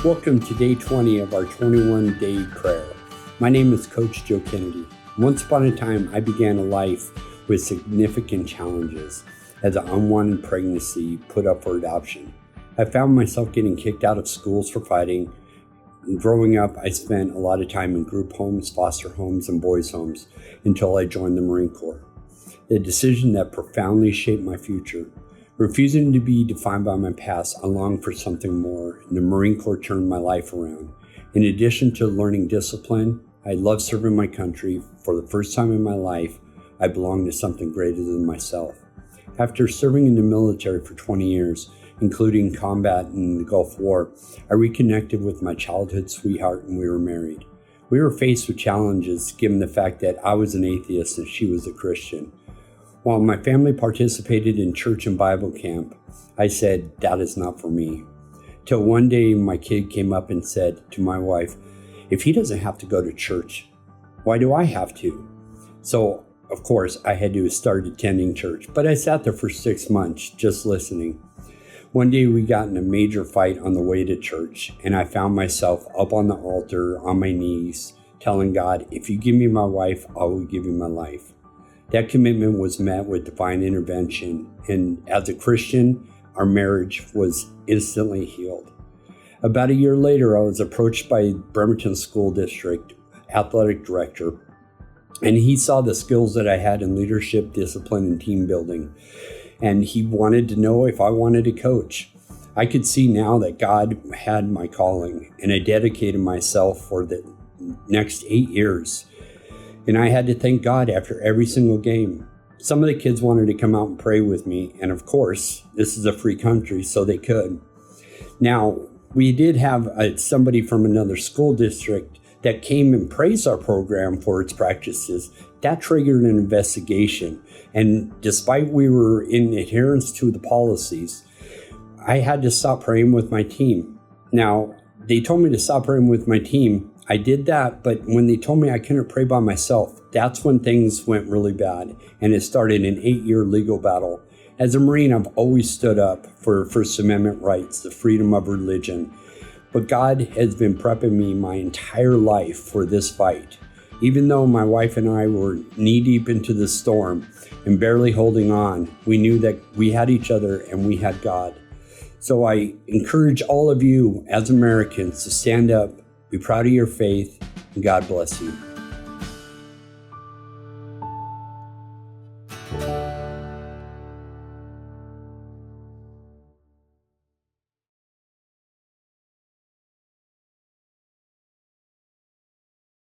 Welcome to day 20 of our 21-day prayer. My name is Coach Joe Kennedy. Once upon a time, I began a life with significant challenges as an unwanted pregnancy put up for adoption. I found myself getting kicked out of schools for fighting. Growing up, I spent a lot of time in group homes, foster homes, and boys' homes until I joined the Marine Corps. A decision that profoundly shaped my future. Refusing to be defined by my past, I longed for something more, and the Marine Corps turned my life around. In addition to learning discipline, I love serving my country. For the first time in my life, I belonged to something greater than myself. After serving in the military for 20 years, including combat in the Gulf War, I reconnected with my childhood sweetheart and we were married. We were faced with challenges given the fact that I was an atheist and she was a Christian. While my family participated in church and Bible camp, I said, that is not for me. Till one day my kid came up and said to my wife, if he doesn't have to go to church, why do I have to? So, of course, I had to start attending church, but I sat there for 6 months just listening. One day we got in a major fight on the way to church, and I found myself up on the altar on my knees, telling God, if you give me my wife, I will give you my life. That commitment was met with divine intervention, and as a Christian, our marriage was instantly healed. About a year later, I was approached by Bremerton School District athletic director, and he saw the skills that I had in leadership, discipline, and team building, and he wanted to know if I wanted to coach. I could see now that God had my calling, and I dedicated myself for the next 8 years. And I had to thank God after every single game. Some of the kids wanted to come out and pray with me. And of course, this is a free country, so they could. Now, we did have somebody from another school district that came and praised our program for its practices. That triggered an investigation. And despite we were in adherence to the policies, I had to stop praying with my team. Now, they told me to stop praying with my team. I did that, but when they told me I couldn't pray by myself, that's when things went really bad, and it started an 8-year legal battle. As a Marine, I've always stood up for First Amendment rights, the freedom of religion, but God has been prepping me my entire life for this fight. Even though my wife and I were knee-deep into the storm and barely holding on, we knew that we had each other and we had God. So I encourage all of you as Americans to stand up, be proud of your faith, and God bless you.